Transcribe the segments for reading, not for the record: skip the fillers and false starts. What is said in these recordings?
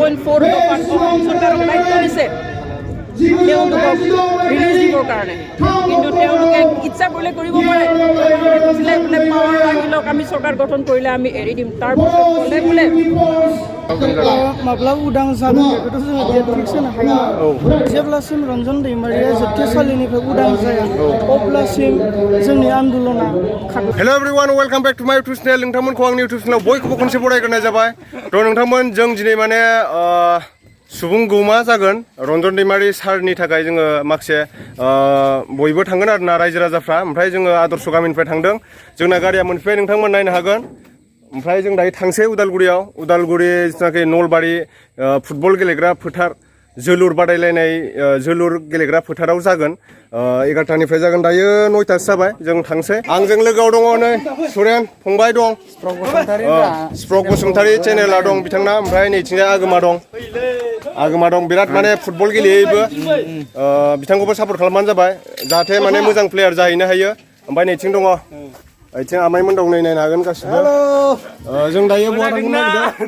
3.4 দফাত চৰকাৰক দায়িত্ব দিছে তেওঁলোকক ৰিলিজ দিবৰ কাৰণে, কিন্তু তেওঁলোকে ইচ্ছা কৰিলে কৰিব পাৰে। কৈছিলে বোলে পাৱাৰ আহি লওক, আমি চৰকাৰ গঠন কৰিলে আমি এৰি দিম। তাৰপিছত ক'লে বোলে माब्ला उदां जागोन बेखौथ' जोङो डेट फिक्स होनो हाया। जेब्लासिम रन्जन दैमारिया जोबथेसालिनिफ्राय उदां जाया अब्लासिम जोंनि आन्दलना खारगोन। हेल' एभ्रिवान, वेलकाम बेक टु माय इउटुब चेनेल। नोंथांमोनखौ आंनि इउटुब चेनेलाव बयखौबो खनसे बरायग्रोनाय जाबाय। थ' नोंथांमोन, जों दिनै माने सुबुं गौमा जागोन रन्जन दैमारि सारनि थाखाय जोङो माखासे बयबो थांगोन आरोना रायजो राजाफ्रा। ओमफ्राय जोङो आदर्श गामिनिफ्राय थांदों, जोंना गारिया मोनफैबाय, नोंथांमोन नायनो हागोन। ओमफ्राय जों दायो थांसै उदालगुरियाव, उदालगुरि जिथुनाखि नलबारि फुटबल गेलेग्रा फोथार, जोलुर बादायलायनाय जोलुर गेलेग्रा फोथाराव जागोन। 11टानिफ्राय जागोन, दायो 9टासो जाबाय। जों थांसै। आंजों लोगोआव दङ नै सुरेन फंबाय दं, स्प्रक बसुमतारी चेनेला दं बिथांना। ओमफ्राय नैथिंजाय आगोमा दं, बिराद माने फुटबल गेलेयोबो। बिथांखौबो सापर्ट खालामबानो जाबाय, जाहाथे माने मोजां प्लेयार जाहैनो हायो। ओमफ्राय नैथिं दङ, आथिं आमाइमोन दं, नै नायनो हागोन गासिबो। जों दायो बहा थांनो नागिरदों?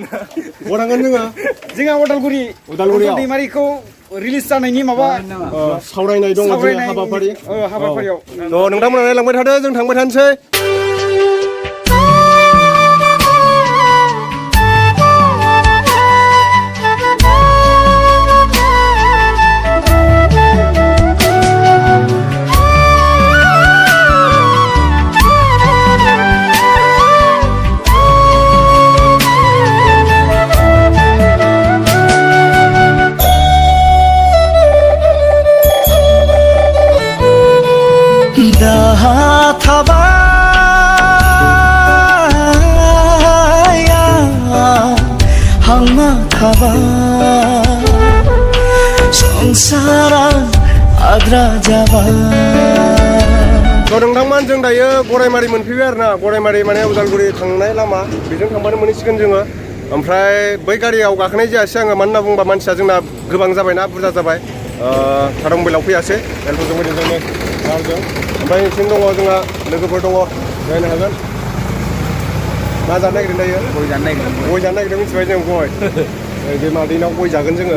बहा थांगोन जोंहा उदालगुरियाव दैमारिखौ रिलिज जानायनि माबा सावरायनाय दङ, हाबाफारियाव। थ' नोंथांमोना नायलांबाय थादो, जों थांबाय थानोसै। नोंथांमोन, जों दायो गरायमारि मोनफैबाय आरोना। गरायमारि माने उदालगुरि थांनाय लामा, बेजों थांबानो मोनहैसिगोन जोङो। ओमफ्राय बै गारियाव गाखोनाय जायासै आङो, मानो होनना बुङोबा मानसिया जोंना गोबां जाबायना, बुरजा जाबाय। थारंबेलाव फैयासै, एलफोरजों फैदों जोंनि रावजों। ओमफ्राय नैथिं दङ जोंहा लोगोफोर दङ, नायनो हागोन। मा जानो नागिरदों दायो? गय जानो नागिरदों, मिथिबाय जों गय। बे मादैनाव गय जागोन जोङो।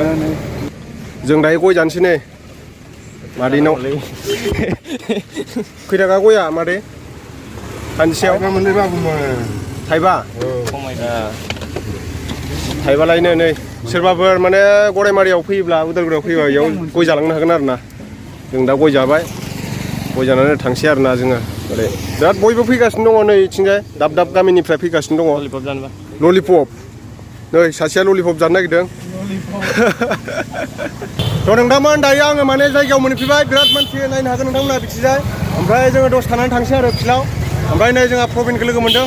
जों दायो गय जानोसै नै मादैनाव। खै थाखा गया मादै? सानसेयाव थाइबा। थाइबालायनो नै सोरबाफोर माने गरायमारियाव फैयोब्ला, उदालगुरियाव फैयोबा बेयाव गय जालांनो हागोन आरोना। जों दा गय जाबाय, गय जानानै थांसै आरोना जोङो। ओरै बिराद बयबो फैगासिनो दङ, नै इथिंजाय दाब दाब गामिनिफ्राय फैगासिनो दङ। ललिपप, नै सासेया ललिपप जानो नागिरदों। थ' नोंथांमोन, दायो आङो माने जायगायाव मोनफैबाय, बिराद मानसि नायनो हागोन नोंथांमोना बिथिंजाय। ओमफ्राय जोङो दसे थानानै थांसै आरो फिल्डआव। ओमफ्राय नै जोंहा प्रबिनखौ लोगो मोनदों।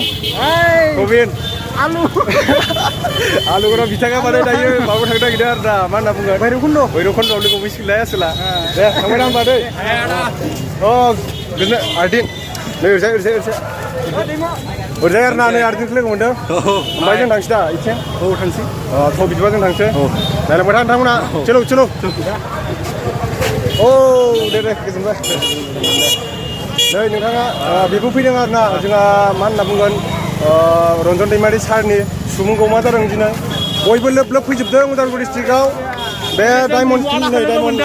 प्रबिन आलुगुरा बिथाङा माने दायो माबा थांनो नागिरदों आरो ना, मा होनना बुङो, भैरबखुन्द' लोगो मोनसिगोनलाय आसोला। दे थांबाय ना होनबा दै। गोजोन आर्दिन, नै ओरैजाय आरोना, नै आर्दिनखौ लोगो मोनदों। ओमफ्राय जों थांसै दा इथिं? थांसै। थ' बिदिबा जों थांसै। नायलांबाय था नोंथांमोना, चलो। दे गोजोनबाय। नै नोंथाङा बेबो फैदों आरोना, जोंहा मा होनना बुंगोन, रन्जन दैमारि सारनि सुबुं गौमा जादों दिनै। बयबो लोब लोब फैजोबदों उदालगुरि डिस्ट्रिक्टआव। बे डायमन्ड टिम, नै डायमन्ड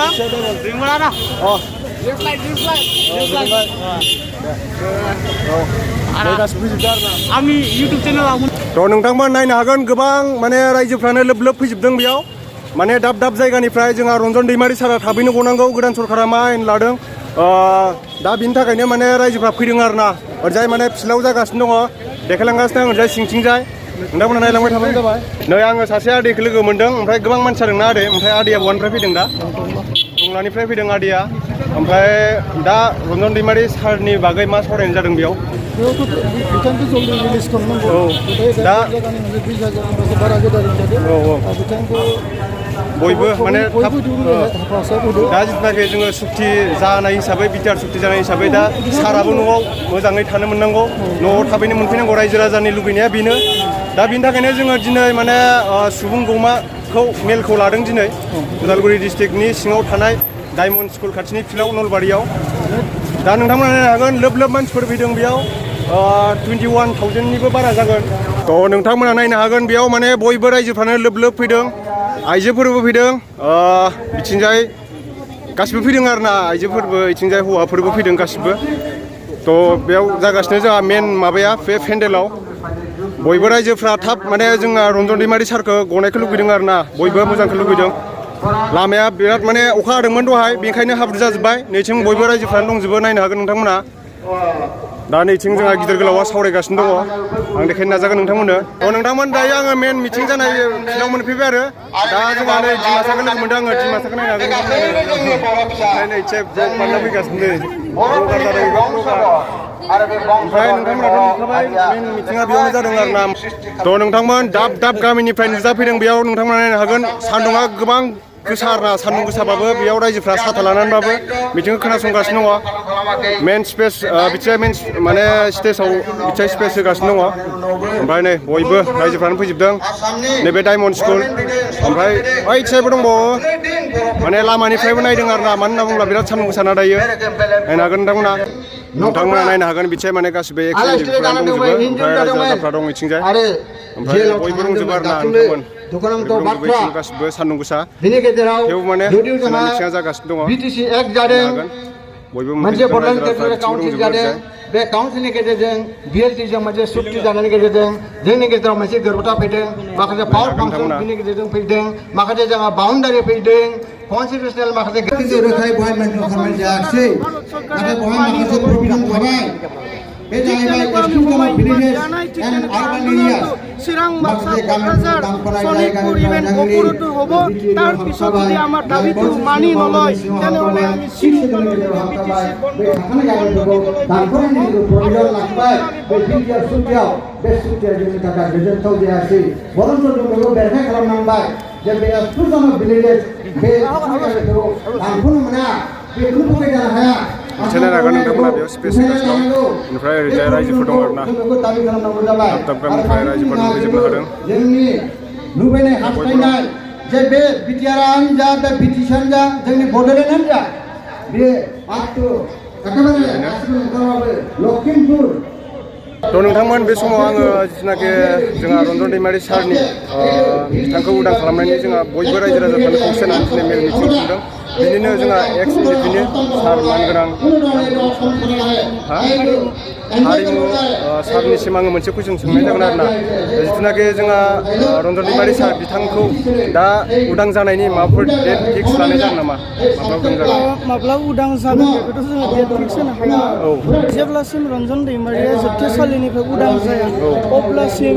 गासिबो फैजोबदों आरोना आंनि इउटुब चेनेलाव। थ' नोंथांमोन नायनो हागोन, गोबां माने रायजोफ्रानो लोब लोब फैजोबदों बेयाव। माने दाब दाब जायगानिफ्राय जोंहा रन्जन दैमारि सारा थाबैनो गनांगौ, गोदान सरकारा मा आयेन लादों। दा बिनि थाखायनो माने रायजोफ्रा फैदों आरोना। ओरैजाय माने फिल्डआव जागासिनो दङ, देखायलांगासिनो दं ओरैजाय सिंथिंजाय। नोंथांमोना नायलांबाय थाबानो जाबाय। नै आङो सासे आदैखौ लोगो मोनदों, ओमफ्राय गोबां मानसि जादोंना आदै। ओमफ्राय आदैया बहानिफ्राय फैदों दा? टंलानिफ्राय फैदों आदैया। ओमफ्राय दा रन्जन दैमारि सारनि बागै मा सावरायनाय जादों बेयाव? बिथांखौ जल्दि रिलिज खालामनांगौ। दा बिथांखौ बयबो माने दा जिथुनाखि जोङो सुक्ति जानाय हिसाबै, बिटिआर सुक्ति जानाय हिसाबै दा साराबो न'आव मोजाङै थानो मोननांगौ, न'आव थाबैनो मोनफैनांगौ, रायजो राजानि लुबैनाया बेनो। दा बिनि थाखायनो जोङो दिनै माने सुबुं गौमाखौ मेलखौ लादों दिनै उदालगुरि डिस्ट्रिक्टनि सिङाव थानाय डायमन्ड स्कुल खाथिनि फिल्डआव नलबारियाव। दा नोंथांमोना नायनो हागोन, लोब लोब मानसिफोर फैदों बेयाव। 21,000निबो बारा जागोन। थ' नोंथांमोना नायनो हागोन, बेयाव माने बयबो रायजोफ्रानो लोब लोब फैदों। आइजोफोरबो फैदों बिथिंजाय गासिबो फैदों आरो ना आइजोफोरबो बिथिंजाय हौवाफोरबो फैदों गासिबो थ' बेयाव जागासिनो जोंहा मेन माबाया बे पेन्डेलाव बयबो रायजोफ्रा थाब माने जोंहा रन्जन दैमारि सारखौ गनायखौ लुगैदों आरो ना बयबो मोजांखौ लुगैदों लामाया बिराद माने अखा हादोंमोन दहाय बेनिखायनो हाब्रु जाजोब्बाय नैथिं बयबो रायजोफ्रानो दंजोबो नायनो हागोन नोंथांमोना दा नैथिं जोंहा गिदिर गोलावा सावरायगासिनो दङ आं देखायनो नाजागोन नोंथांमोननो नोंथांमोन दायो आङो मेन मिटिं जानाय फिल्डआव मोनफैबाय आरो दा जोंहा नै डिमासाखौ लोगो मोनदों आङो डिमासाखौ नायनो हागोन नै एसे ब्लग बानायना फैगासिनो नै ब्लगार जादों ओमफ्राय नोंथांमोनाथ' नुखाबाय मेन मिटिङा बेयावनो जादों आरो ना थ' नोंथांमोन दाब दाब गामिनिफ्राय नुजाफैदों बेयाव नोंथांमोना नायनो हागोन सान्दुङा गोबां गोसा आरोना सान्दुं गोसाबाबो बेयाव रायजोफ्रा साथा लानानैबाबो मिटिंखौ खोनासंगासिनो दङ मेन स्पेस बिथिंजाय मेन माने स्टेजाव बिथिंजाय स्पेस होगासिनो दङ ओमफ्राय नै बयबो रायजोफ्रानो फैजोबदों नैबे डायमन्ड स्कुल ओमफ्राय ओइ साइडबो दंबावो माने लामानिफ्रायबो नायदों आरो ना मानो होनना बुङोब्ला बिराद सान्दुं गोसा ना दायो नायनो हागोन नोंथांमोना नायनो हागोन बिथिंजाय माने गासिबो एक्सपेन्डिफ्रानो दंजोबो ओमफ्राय रायजो राजाफ्रा दं बिथिंजाय ओमफ्य बयबो दंजोबो आरो ना नोंथांमोन गासिबो सान्दुं गोसा थेवबो माने मिथिङा जागासिनो दङ BTC Act जादों बयबो मोनसे बड'लेण्ड टेरिटरियेल काउन्सिल जादों बे काउन्सिलनि गेजेरजों BLTजों मोनसे सुक्ति जानायनि गेजेरजों जोंनि गेजेराव मोनसे गोरोबथा फैदों माखासे पावार काउन्सिलनि गेजेरजों फैदों माखासे जोंहा बाउन्डारि फैदों कनस्टिटिउसनेल माखासे रोखायै बहाय खालामनाय जायाखिसै नाथाय बहाय माखासे प्रभिजन थाबाय बे जाहैबाय exclusive villages and urban areas Chirang Baksa Kokrajhar Sonitpur even গহপুৰতো হ'ব তাৰ পিছত যদি আমাৰ দাবীটো মানি নলয় তেনেহ'লে আমি Channel akan nonton beberapa spesies dong. Infrared raja foto warna. Tetap kami infrared raja foto bisa berhadang. Nubene hasilnya, jadi bicara anja, bicara anja, jadi borderan anja. Dia waktu, katakanlah, Lokimpur. थ' नोंथांमोन बे समाव आङो जिथुनाखि जोंहा रन्जन दैमारि सारनि बिथांखौ उदां खालामनायनि जोंहा बयबो रायजो राजाफ्रानो खौसे जानानै दिनै मेल मिटिं खुंदों बिदिनो जोंहा एक्स एमपिनि सार मानगोनां हारिमु सारनिसिम आङो मोनसे कुइसन सोंनाय जागोन आरोना जिथुनाखि जोंहा रन्जन दैमारि सार बिथांखौ दा उदां जानायनि माबाफोर डेट फिक्स लानाय जागोन नामा माब्ला उदां जागोन बेखौथ' जोङो डेट फिक्स होनो हाया जेब्लासिम रन्जन दैमारिया जोबथेसालिनिफ्राय उदां जाया अब्लासिम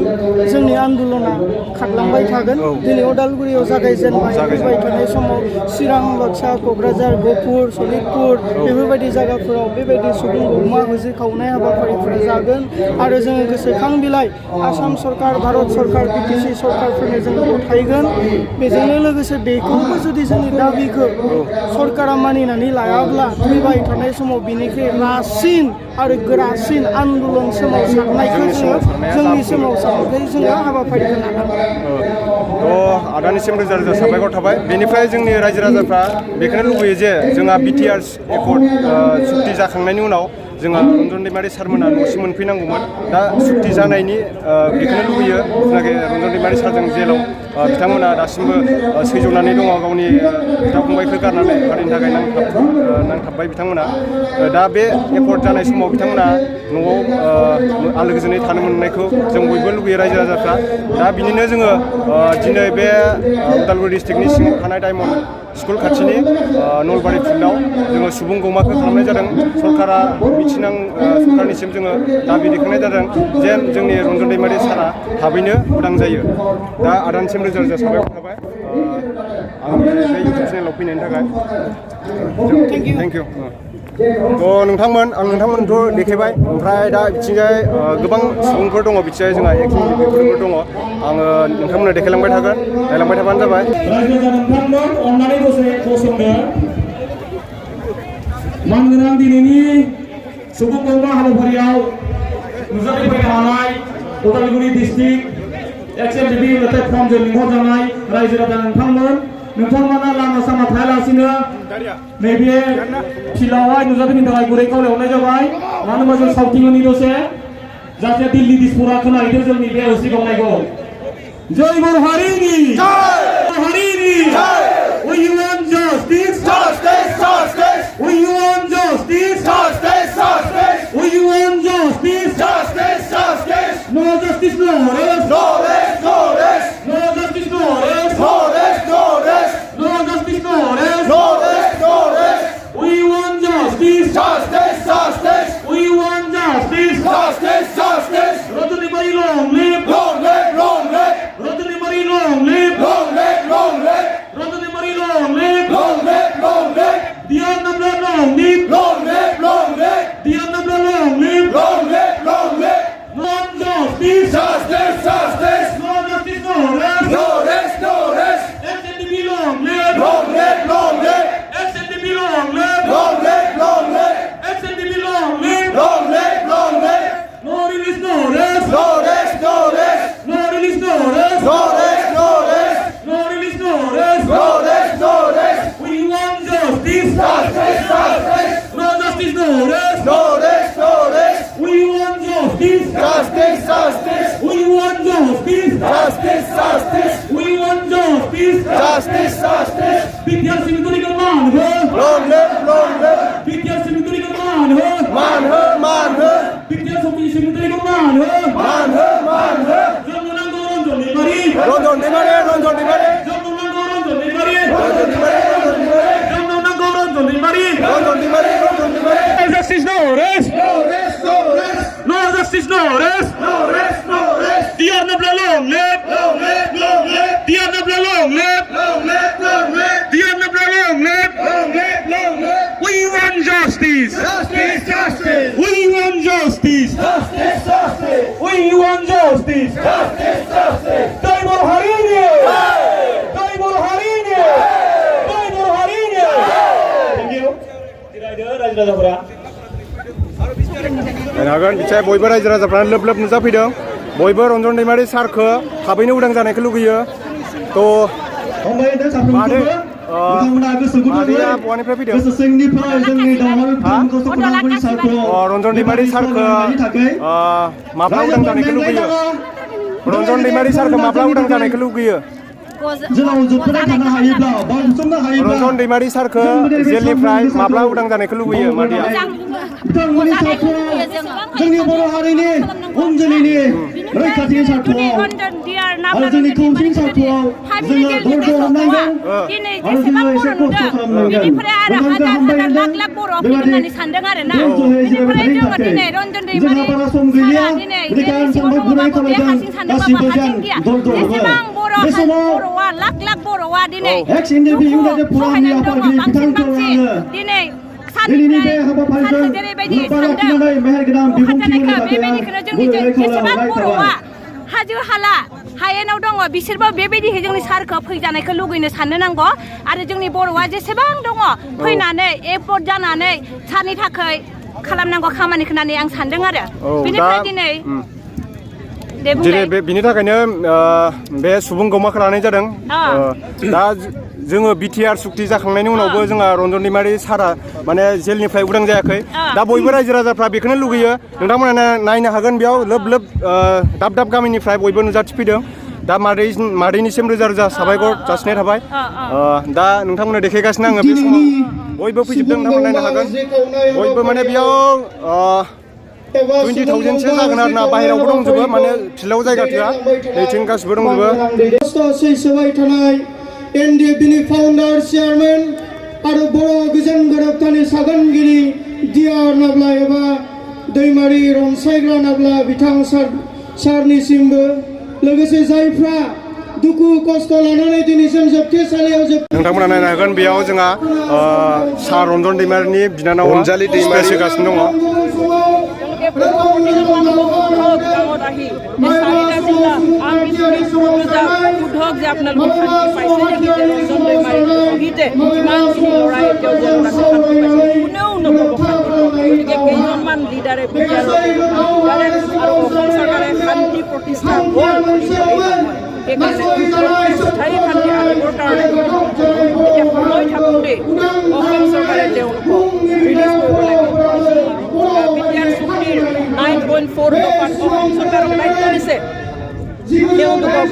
जोंनि आन्दलना खारलांबाय थागोन दिनै उदालगुरियाव जागायजेनबाय फैबाय थानाय समाव चिरां बाक्सा क'क्राझार गहपुर सनितपुर बेफोरबायदि जायगाफोराव बेबायदि सुबुं गौमा होजोखावनाय हाबाफारिफोरा जागोन आरो जोङो गोसोखां बिलाइ आसाम सरकार भारत सरकार BTC सरकारफोरनो जोङो गथायगोन बेजोंनो लोगोसे बेखौबो जुदि जोंनि दाबिखौ सरकारा मानिनानै लायाब्ला फैबाय थानाय समाव बिनिख्रुइ रासिन आरो गोरासिन आन्दलन सोमावसारनायखौ जोङो जोंनि सोमावसारनायखौ जोङो हाबाफारिखौ लागोन थ' आदानिसिम रोजा रोजा साबायखर थाबाय बेनिफ्राय जोंनि रायजो राजाफ्रा बेखौनो लुबैयो जे जोंहा BTR एकर्ड सुक्ति जाखांनायनि उनाव जोंहा रन्जन दैमारि सारमोना न'सिम मोनफैनांगौमोन दा सुक्ति जानायनि बेखौनो लुबैयो जायखि रन्जन दैमारि सारजों जेलाव बिथांमोना दासिमबो सैजौनानै दङ गावनि बिदा फंबायखौ गारनानै हारिनि थाखाय नांथाबबाय बिथांमोना दा बे एकर्ड जानाय समाव बिथांमोना न'आव आलो गोजोनै थानो मोननायखौ जों बयबो लुबैयो रायजो राजाफ्रा दा बिनिनो जोङो दिनै बे उदालगुरि डिस्ट्रिक्टनि सिङाव थानाय डायमन्ड स्कुल खाथिनि नलबारि फिल्डआव जोङो सुबुं गौमाखौ खालामनाय जादों सरकारा सरकारनिसिम जोङो दाबि दैखांनाय जादों जेन जोंनि रन्जन दैमारि सारा थाबैनो उदां जायो दा आदानिसिम रोजा रोजा साबायखर थाबाय आंनि बे इउटुब चेनेलाव फैनायनि थाखाय थेंक इउ थ' नोंथांमोन आं नोंथांमोनथ' देखायबाय ओमफ्राय दा बिथिंजाय गोबां सुबुंफोर दङ बिथिंजाय जोंहा एक्टिभिटिफोर दङ आङो नोंथांमोननो देखायलांबाय थागोन नायलांबाय थाबानो जाबाय अननानै दसे गसंदो मानगोनां दिनैनि सुबुं गौमा हाबाफारियाव नुजाथिफैनो हानाय उदालगुरि डिस्ट्रिक्ट एक्सएमडीपी मेथाइ फर्मजों लिंहरजानाय रायजो राजा नोंथांमोना लामा सामा थायालासिनो नैबे फिल्डआवहाय नुजाथिनो थाखाय गुरै खावलायहरनाय जाबाय मानो होनबा जों सावथिंनि दसे जाहाथे दिल्ली दिसपुरा खोनाहैदों जोंनि बे होस्रि गावनायखौ Jai Bol Harini! Harini! We want justice! We want justice! We want justice! No justice, no rest! No justice, no rest! No justice, no rest! We want justice! We want justice! Rajani Bari long live! Rajani Bari long live! Rajani Bari long live! Dian Nabla long live! Dian Nabla long live! Want justice! No justice, no rest! SNDP long live! SNDP long live! SNDP long live! No release, no rest! No release, no rest! No release, no rest! We want justice! No justice, no rest! We want justice! We want justice! We want justice! BTR Simituri ka मान हो! BTR Simituri ka मान हो! BTR Simituri ka मान हो! Jamunang Goron Joni Mari! Jamunang Goron Joni Mari! No justice, no rest! No justice, no rest! Dian Nabla long live! Dian Nabla long live! Dian Nabla long live! We want justice! We want justice! We want justice! Jai Bol Harini! Jai Bol Harini! Jai Bol Harini! Thank you. Raja-raja हागोन बिचाय बयबो रायजो राजाफ्रानो लोब लोब नुजाफैदों बयबो रन्जन दैमारि सारखौ थाबैनो उदां जानायखौ लुगैयो थ' मादैया बहानिफ्राय फैदों रन्जन दैमारि सारखौ माब्ला उदां जानायखौ लुगैयो रन्जन दैमारि सारखौ माब्ला उदां जानायखौ लुगैयो रन्जन दैमारि सारखौ जेलनिफ्राय माब्ला उदां जानायखौ लुगैयो मादैया जोंनि बर' हारिनि उन जोलैनि रैखाथिनि सार्थ'आव आरो जोंनि खौसेनि सार्थ'आव जोङो धैर्य हमनांगोन आरो जोङो एसे खस्थ' खालामनांगोन नोंथांखौ हामबायहोदों बेबायदि ज'ज'यै जिरायबाय थानो थाखाय जोंहा बारा सम गैलिया बेनिखायनो आं सानबाय गुरै खालामदों गासिबो जों धैर्य हमै बे समाव एक्स एनडिपि इउनाइटेड फरामनि आफादगिरि बिथांखौ आङो दिनैनि बे हाबाफारिजों लोब्बा लाखिनानै मेहेरगोनां बिबुंथि होनो थाखाय आं गुरैयै खावलायहरनाय थाबाय हाजो हाला हायेनाव दङ बिसोरबो बेबायदिहै जोंनि सारखौ फैजानायखौ लुगैनो साननो नांगौ आरो जोंनि बर'आ जेसेबां दङ फैनानै एपट जानानै सारनि थाखाय खालामनांगौ खामानिखौ होननानै आं सानदों आरो बेनिफ्राय दिनै बिनि थाखायनो बे सुबुं गौमाखौ लानाय जादों दा जोङो बिटिआर सुक्ति जाखांनायनि उनावबो जोंहा रन्जन दैमारि सारा माने जेलनिफ्राय उदां जायाखै दा बयबो रायजो राजाफ्रा बेखौनो लुगैयो नोंथांमोना नायनो हागोन बेयाव लोब लोब दाब दाब गामिनिफ्राय बयबो नुजाथिफैदों दा मादैनिसिम रोजा रोजा साबायखर जासिनाय थाबाय दा नोंथांमोना देखायगासिनो आङो बे समाव बयबो फैजोबदों नोंथांमोना नायनो हागोन बयबो माने बेयाव 20,000सो जागोन आरो ना बाहेरावबो दंजोबो माने फिल्डआव जायगा थोआ नैथिं गासिबो दंजोबो सैसोबाय थानाय एनडिएफबिनि फाउन्डार चेयारमेन आरो बर' गोजोन गोरोबथानि सागानगिरि डिआर नाब्ला एबा दैमारि रनसायग्रा नाब्ला बिथां सारनिसिमबो लोगोसे जायफ्रा दुखु खस्थ' लानानै दिनैसिम जोबथेसालियाव नोंथांमोना नायनो हागोन बेयाव जोंहा सार रन्जन दैमारिनि बिनानाव अनजालि दैमारि होगासिनो दङ শুধক যে আপোনালোকে শান্তি পাইছে নেকি যে ৰঞ্জন দৈমাৰীৰ শহীদে ইমানখিনি ল'ৰাই এতিয়াও যেন আছে শান্তি পাইছে কোনেও নক'ব গতিকে কেইজনমান লিডাৰে আৰু অসম চৰকাৰে শান্তি প্ৰতিষ্ঠা হ'ল সেইকাৰণে স্থায়ী শান্তি আনিবৰ কাৰণে এতিয়া সময় থাকোঁতেই অসম চৰকাৰে তেওঁলোকক ৰিলিজ কৰিব লাগে বিটিআৰ চুক্তিৰ 9.4 দফাত অসম চৰকাৰক দায়িত্ব দিছে তেওঁলোকক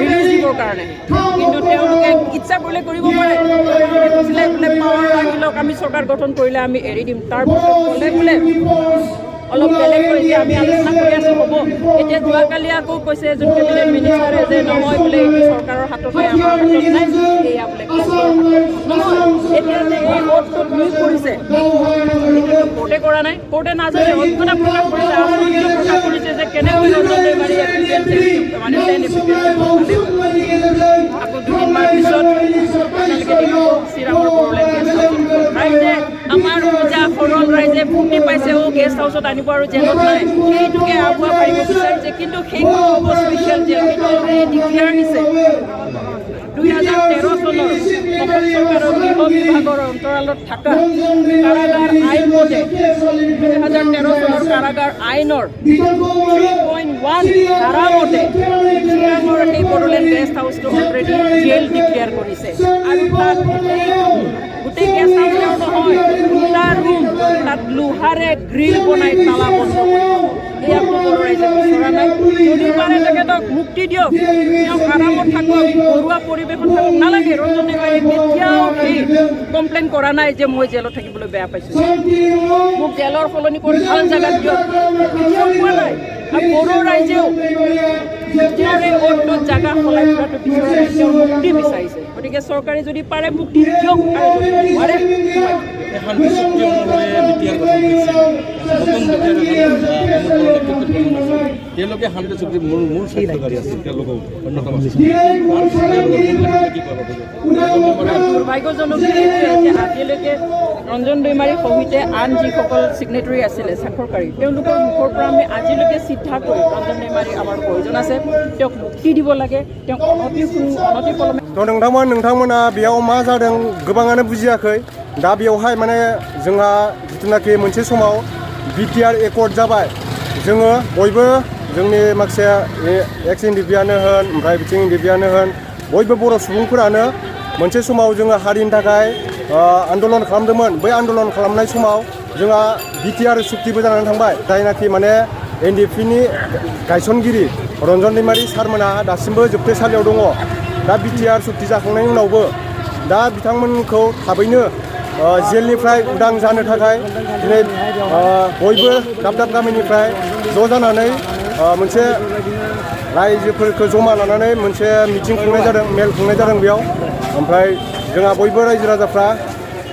ৰিলিজ দিবৰ কাৰণে, কিন্তু তেওঁলোকে ইচ্ছা কৰিলে কৰিব পাৰে। কৈছিলে বোলে পাৱাৰ লাগি লওক, আমি চৰকাৰ গঠন কৰিলে আমি এৰি দিম। তাৰপিছত ক'লে বোলে অলপ বেলেগ কৰি যে আমি আলোচনা কৰি আছোঁ হ'ব। এতিয়া যোৱাকালি আকৌ কৈছে এজন কেবিনেট মিনিষ্টাৰে যে নহয় বোলে এইটো চৰকাৰৰ হাতত নাই, আমাৰ হাতত নাই, এয়া বোলে নহয়। এতিয়া যে এই ভোটটোত নিয়োগ কৰিছে এইটোতো ভোটে কৰা নাই, ভোটে নাজানে, অজ্ঞতা প্ৰকাশ কৰিছে, আশ্চৰ্য প্ৰকাশ কৰিছে যে কেনেকৈ ৰঞ্জন দৈমাৰী মানে আকৌ দুদিনমান পিছত আপোনালোকে দেখিব চিৰাঙৰ বড়োলেণ্ড গেষ্ট হাউচত ৰাইজে আমাৰ পূজা সৰল ৰাইজে ফূৰ্তি পাইছে গেষ্ট হাউচত আনিব আৰু জেলত নাই, সেইটোকে আগুৱা পাৰিব বিচাৰিছে। কিন্তু সেইটো হ'ব স্পেচিয়েল জেল, সেইটো অলৰেডি ডিক্লেয়াৰ দিছে। 2013 চনৰ অসম চৰকাৰৰ গৃহ বিভাগৰ অন্তৰালত থকা কাৰাগাৰ আইন মতে 2013 চনৰ কাৰাগাৰ আইনৰ 3.1 ধাৰা মতে চিৰাঙৰ সেই বড়োলেণ্ড গেষ্ট হাউচটো অলৰেডি জেল ডিক্লেয়াৰ কৰিছে। আৰু তাত গোটেই গেষ্ট হাউচৰ নহয়, দুটা ৰুম তাত লোহাৰে গ্ৰিল বনাই তালা বন্ধ কৰিব। এয়া বড়ো ৰাইজে বিচৰা নাই। যদি পাৰে তেখেতক মুক্তি দিয়ক, তেওঁক আৰামত থাকক, ঘৰুৱা পৰিৱেশত থাকক। নালাগে, ৰঞ্জন দৈমাৰীয়ে কেতিয়াও সেই কমপ্লেইন কৰা নাই যে মই জেলত থাকিবলৈ বেয়া পাইছোঁ, মোক জেলৰ সলনি কৰি ভাল জেগাত দিয়ক, কেতিয়াও কোৱা নাই। আৰু বড়ো ৰাইজেও তেওঁৰ এই অ'টত জাগা সলাই ফুৰাটো বিচৰা নাই, তেওঁ মুক্তি বিচাৰিছে। গতিকে চৰকাৰে যদি পাৰে মুক্তি দিয়ক, আৰু যদি নোৱাৰে শান্তি চুক্তি অনুসৰি বিটিআৰ গঠন কৰিছিল, নতুন বিটিআৰ তেওঁলোকে শান্তি চুক্তিৰ মূল স্বাক্ষৰকাৰী আছিল, তেওঁলোকৰ অন্যতম আছিল। দুৰ্ভাগ্যজনক যে আজিলৈকে ৰঞ্জন দৈমাৰীৰ সহিতে আন যিসকল ছিগনেটৰী আছিলে স্বাক্ষৰকাৰী, তেওঁলোকৰ মুখৰ পৰা আমি আজিলৈকে চিধা কৰি ৰঞ্জন দৈমাৰী আমাৰ প্ৰয়োজন আছে, তেওঁক মুক্তি দিব লাগে, তেওঁক অনতিপলমে। नोंथांमोना बेयाव मा जादों गोबाङानो बुजियाखै। दा बेयावहाय माने जोंहा जिथुनाखि मोनसे समाव बिटिआर एकर्ड जाबाय, जोङो बयबो जोंनि माखासे एक्स एनडिपिआनो होन ओमफ्राय बिथिं एनडिपिआनो होन बयबो बर' सुबुंफोरानो मोनसे समाव जोङो हारिनि थाखाय आन्दलन खालामदोंमोन। बै आन्दलन खालामनाय समाव जोंहा बिटिआर सुक्तिबो जानानै थांबाय, जायनाखि माने एनडिपिनि गायसनगिरि रन्जन दैमारी सारमोना दासिमबो जोबथेसालियाव दङ। दा बिटिआर सुक्ति जाखांनायनि उनावबो दा बिथांमोनखौ थाबैनो जेलनिफ्राय उदां जानो थाखाय दिनै बयबो दाब दाब गामिनिफ्राय ज' जानानै मोनसे रायजोफोरखौ जमा लानानै मोनसे मिटिं खुंनाय जादों, मेल खुंनाय जादों बेयाव। ओमफ्राय जोंहा बयबो रायजो राजाफ्रा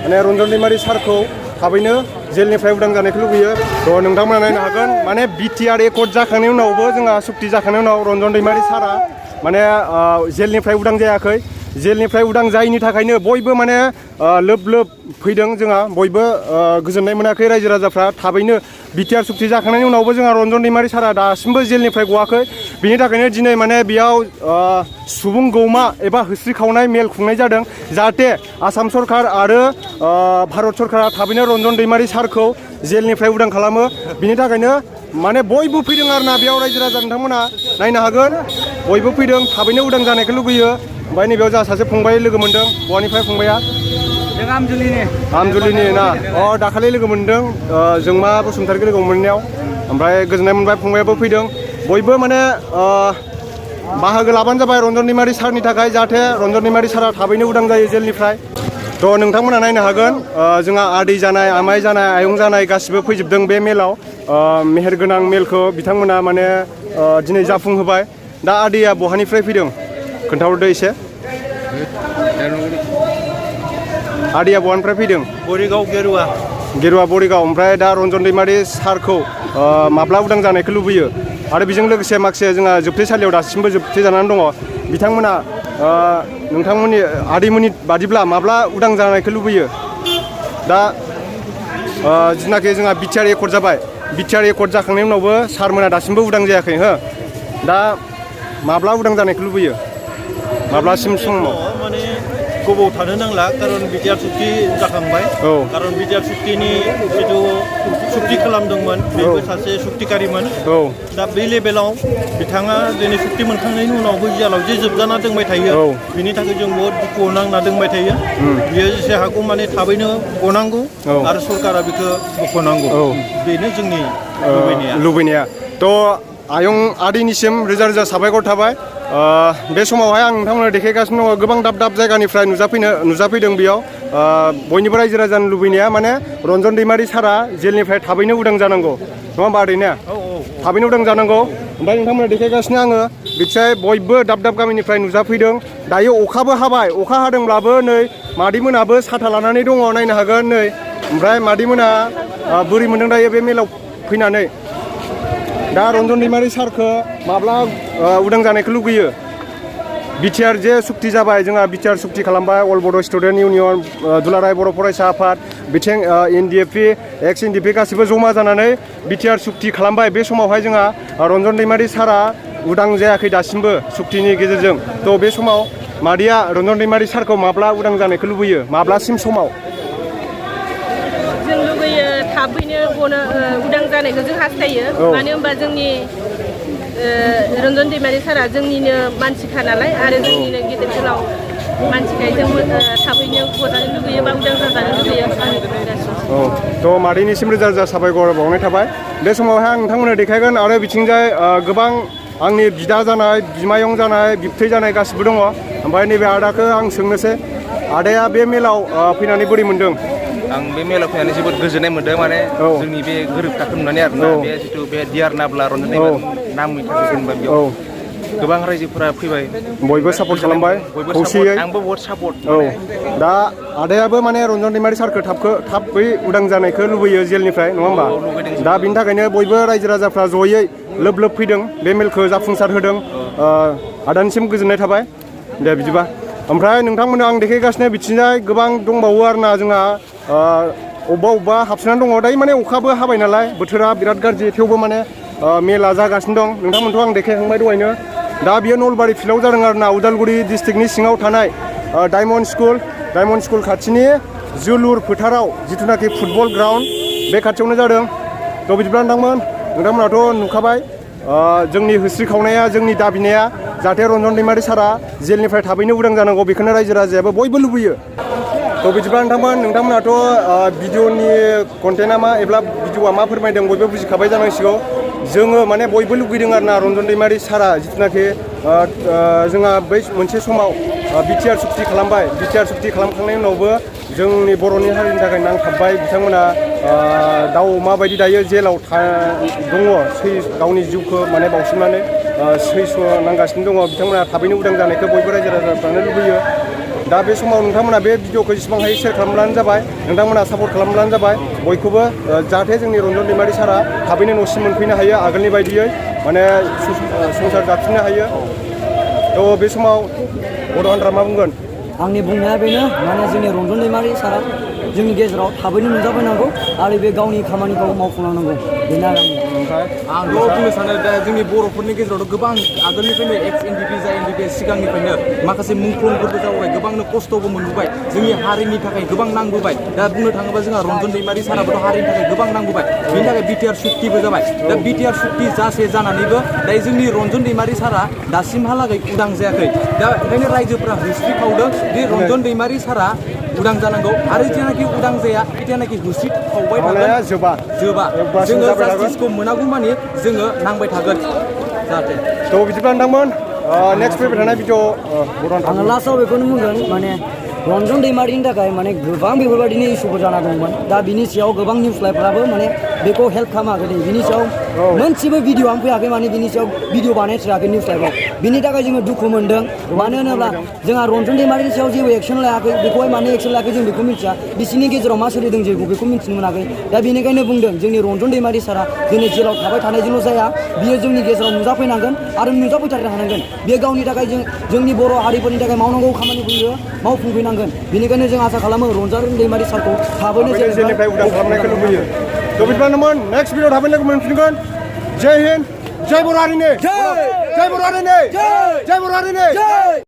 माने रन्जन दैमारी सारखौ थाबैनो जेलनिफ्राय उदां जानायखौ लुबैयो। थ' नोंथांमोना नायनो हागोन, माने बिटिआर एकर्ड जाखांनायनि उनावबो जोंहा सुक्ति जाखांनायनि उनाव रन्जन दैमारी सारा माने जेलनिफ्राय उदां जायाखै। जेलनिफ्राय उदां जायैनि थाखायनो बयबो माने लोब लोब फैदों, जोंहा बयबो गोजोननाय मोनाखै रायजो राजाफ्रा। थाबैनो बिटिआर सुक्ति जाखांनायनि उनावबो जोंहा रन्जन दैमारी सारा दासिमबो जेलनिफ्राय गवाखै। बिनि थाखायनो दिनै माने बेयाव सुबुं गौमा एबा होस्रिखावनाय मेल खुंनाय जादों, जाहाथे आसाम सरकार आरो भारत सरकारा थाबैनो रन्जन दैमारी सारखौ जेलनिफ्राय उदां खालामो। बिनि थाखायनो माने बयबो फैदों आरोना बेयाव रायजो राजा नोंथांमोना नायनो हागोन, बयबो फैदों, थाबैनो उदां जानायखौ लुबैयो। ओमफ्राय नैबेयाव जोंहा सासे फंबाय लोगो मोन्दों, बहानिफ्राय फंबाया? जों आमजुलिनि ना? दाखालि लोगो मोन्दों जोंमा बसुमतारीखौ लोगो मोननायाव, ओमफ्राय गोजोननाय मोनबाय, फंबायाबो फैदों। बयबो माने बाहागो लाबानो जाबाय रन्जन दैमारी सारनि थाखाय, जाहाथे रन्जन दैमारी सारा थाबैनो उदां जायो जेलनिफ्राय। थ' नोंथांमोना नायनो हागोन, जोंहा आदै जानाय, आमाइ जानाय, आयं जानाय गासिबो फैजोबदों बे मेलाव। मेहेरगोनां मेलखौ बिथांमोना माने दिनै जाफुंहोबाय। दा आदैया बहानिफ्राय फैदों खोन्थाहरदो एसे। आदैया बहानिफ्राय फैदों? बरिगाव गेरुवा बरिगाव। ओमफ्राय दा रन्जन दैमारी सारखौ माब्ला उदां जानायखौ लुबैयो? आरो बेजों लोगोसे माखासे जोंहा जोबथेसालियाव दासिमबो जोबथे जानानै दङ, बिथांमोना नोंथांमोननि आदैमोननि बादिब्ला माब्ला उदां जानायखौ लुबैयो? दा जिनाखि जोंहा बिटिआर एकर्ड जाबाय, बिटिआर एकर्ड जाखांनायनि उनावबो सारमोना दासिमबो उदां जायाखै हो। दा माब्ला उदां जानायखौ लुबैयो? माब्लासिम समाव? माने गोबाव थानो नांला, खारन बिटिआर सुक्ति जाखांबाय। खारन बिटिआर सुक्तिनि जिथु सुक्ति खालामदोंमोन बेबो सासे सुक्तिकारिमोन। दा बे लेभेलाव बिथाङा दिनै सुक्ति मोनखांनायनि उनावबो जेलाव जे जोबजाना दोंबाय थायो, बिनि थाखाय जों बहुद दुखुआव नांना दोंबाय थायो। बियो जेसे हागौ माने थाबैनो गनांगौ आरो सरकारा बेखौ बख'नांगौ, बेनो जोंनि लुबैनाया। थ' आयं आदैनिसिम रोजा रोजा साबायखर थाबाय बे समावहाय आं नोंथांमोननो देखायगासिनो दङ गोबां दाब दाब जायगानिफ्राय नुजाफैदों बेयाव बयनिबो रायजो राजानि लुबैनाया माने रन्जन दैमारि सारा जेलनिफ्राय थाबैनो उदां जानांगौ नङा होमबा आदै ने थाबैनो उदां जानांगौ ओमफ्राय नोंथांमोननो देखायगासिनो आङो बिथिंजाय बयबो दाब दाब गामिनिफ्राय नुजाफैदों दायो अखाबो हाबाय अखा हादोंब्लाबो नै मादैमोनाबो साथा लानानै दङ नायनो हागोन नै ओमफ्राय मादैमोना बोरै मोनदों दायो बे मेलाव फैनानै दा रन्जन दैमारि सारखौ माब्ला उदां जानायखौ लुगैयो बिटिआर जे सुक्ति जाबाय जोंहा बिटिआर सुक्ति खालामबाय अल बड' स्टुडेन्ट इउनियन दुलाराय बर' फरायसा आफाद बिथिं एनडिएफपि एक्स एनडिएफपि गासिबो जमा जानानै बिटिआर सुक्ति खालामबाय बे समावहाय जोंहा रन्जन दैमारि सारा उदां जायाखै दासिमबो सुक्तिनि गेजेरजों थ' बे समाव मादैया रन्जन दैमारि सारखौ माब्ला उदां जानायखौ लुबैयो माब्लासिम समाव जों लुगैयो थाबैनो उदां जानायखौ जों हास्थायो मानो होनबा जोंनि रन्जन दैमारि सारा जोंनिनो मानसिखा नालाय आरो जोंनिनो गिदिर गोलाव मानसिखाय जों थाबैनो गजानो लुगैयो बा उदां जाजानो लुगैयो औ थ' मादैनिसिम रोजा रोजा साबायखर बावनाय थाबाय बे समावहाय आं नोंथांमोननो देखायगोन आरो बिथिंजाय गोबां आंनि बिदा जानाय बिमायं जानाय बिबथै जानाय गासिबो दङ ओमफ्राय नैबे आदाखौ आं सोंनोसै आदाया बे मेलाव फैनानै बोरै मोनदों आं बे मेलाव फैनानै जोबोद गोजोननाय मोन्दों माने जोंनि बे गोरोबथाखौ नुनानै आरोना बे जिथु बे डिआर नाब्ला रन्जन दैमारि नामनि थाखाय जेनेबा बेयाव गोबां रायजोफोरा फैबाय बयबो सापर्ट खालामबाय खौसेयै आंबो बहुत सापर्ट दा आदायाबो माने रन्जन दैमारि सारखौ थाबै उदां जानायखौ लुबैयो जेलनिफ्राय नङा होमबा दा बिनि थाखायनो बयबो रायजो राजाफ्रा जयै लोब लोब फैदों बे मेलखौ जाफुंसार होदों आदानिसिम गोजोननाय थाबाय दे बिदिबा ओमफ्राय नोंथांमोननो आं देखायगासिनो बिथिंजाय गोबां दंबावो आरोना जोंहा अबेबा हाबसोनानै दङ दायो माने अखाबो हाबाय नालाय बोथोरा बिराद गाज्रि थेवबो माने मेला जागासिनो दं नोंथांमोनथ' आं देखायखांबाय दहायनो दा बियो नलबारि फिल्डआव जादों आरोना उदालगुरि डिस्ट्रिक्टनि सिङाव थानाय डायमन्ड स्कुल खाथिनि जोलुर फोथाराव जिथुनाखि फुटबल ग्राउन्ड बे खाथियावनो जादों थ' बिदिब्ला नोंथांमोनाथ' नुखाबाय जोंनि होस्रिखावनाया जोंनि दाबिनाया जाहाथे रन्जन दैमारि सारा जेलनिफ्राय थाबैनो उदां जानांगौ बेखौनो रायजो राजायाबो बयबो लुबैयो थ' बिदिब्ला नोंथांमोनाथ' भिडिअनि कन्टेन्टआ मा एबा भिडिअआ मा फोरमायदों बयबो बुजिखाबाय जानांसिगौ जोङो माने बयबो लुगैदों आरोना रन्जन दैमारि सारा जिथुनाखि जोंहा बै मोनसे समाव बिटिआर सुक्ति खालामबाय बिटिआर सुक्ति खालामखांनायनि उनावबो जोंनि बर'नि हारिनि थाखाय नांथाबबाय बिथांमोना दाउ अमा बायदि दायो जेलाव दङ गावनि जिउखौ माने बावसोमनानै सैस' नांगासिनो दङ बिथांमोना थाबैनो उदां जानायखौ बयबो रायजो राजाफ्रानो लुबैयो दा बे समाव नोंथांमोना बे भिडिअखौ जेसेबां हायो शेयार खालामब्लानो जाबाय नोंथांमोना सापर्ट खालामब्लानो जाबाय बयखौबो जाहाथे जोंनि रन्जन दैमारि सारा थाबैनो न'सिम मोनफैनो हायो आगोलनि बायदियै माने संसार जाफिननो हायो थ' बे समाव बर' हान्जा मा बुंगोन आंनि बुंनाया बेनो माने जोंनि रन्जन दैमारि सारा जोंनि गेजेराव थाबैनो नुजाफैनांगौ आरो बे गावनि खामानिखौ मावफुंलांनांगौ बेनो आरो आंथ' बुंनो सानो दा जोंनि बर'फोरनि गेजेरावथ' गोबां आगोलनिफ्रायनो एक्स एनडिपि जा एनडिपि सिगांनिफ्रायनो माखासे मुंख्लंफोरबो जाबोबाय गोबांनो खस्थ'बो मोनबोबाय जोंनि हारिनि थाखाय गोबां नांबोबाय दा बुंनो थाङोबा जोंहा रन्जन दैमारि साराबोथ' हारिनि थाखाय गोबां नांबोबाय बेनि थाखाय बिटिआर सुक्तिबो जाबाय दा बिटिआर सुक्ति जासे जानानैबो दायो जोंनि रन्जन दैमारि सारा दासिमहालागै उदां जायाखै दा ओंखायनो रायजोफोरा होस्रिखावदों बे रन्जन दैमारि सारा उदां जानांगौ आरो जेनाखि उदां जाया जेनाखि होस्रिखावबाय थागोन जोबा जोङो जास्टिसखौ मोनागौ मानि जोङो नांबाय थागोन जाहाथे थ' बिदिब्ला नोंथांमोन नेक्स्ट फैबाय थानाय भिडिअ आङो लास्टआव बेखौनो बुंगोन माने रन्जन दैमारिनि थाखाय माने गोबां बेफोरबायदिनो इसुफोर जाना दंमोन दा बिनि सायाव गोबां निउस लाइफफ्राबो माने बेखौ हेल्प खालामाखै बिनि सायाव मोनसेबो भिडिअआनो फैयाखै माने बिनि सायाव भिडिअ बानायथ्राखै निउस लाइफआव बिनि थाखाय जोङो दुखु मोनदों मानो होनोब्ला जोंहा रन्जन दैमारिनि सायाव जेबो एक्सन लायाखै बेखौहाय मानो एक्सन लायाखै जों बेखौ मिथिया बिसोरनि गेजेराव मा सोलिदों जों बेखौ मिथिनो मोनाखै दा बेनिखायनो बुंदों जोंनि रन्जन दैमारि सारा जोंनि जेलाव थाबाय थानायजोंल' जाया बियो जोंनि गेजेराव नुजाफैनांगोन आरो नुजाफैथारनो हानांगोन बे गावनि थाखाय जोंनि बर' हारिफोरनि थाखाय मावनांगौ खामानिखौ मावफुंफैनांगोन बेनिखायनो जों आसा खालामो रन्जन दैमारि सारखौ थाबैनो जेलनिफ्राय उदां खालामनायखौ लुबैयो थ' बिदिब्लानोमोन नेक्स्ट भिडिअ थाबैनो लोगो मोनफिनगोन जय हिन्द जय बर' हारिनि जय बर' हारिनि जय बर' हारिनि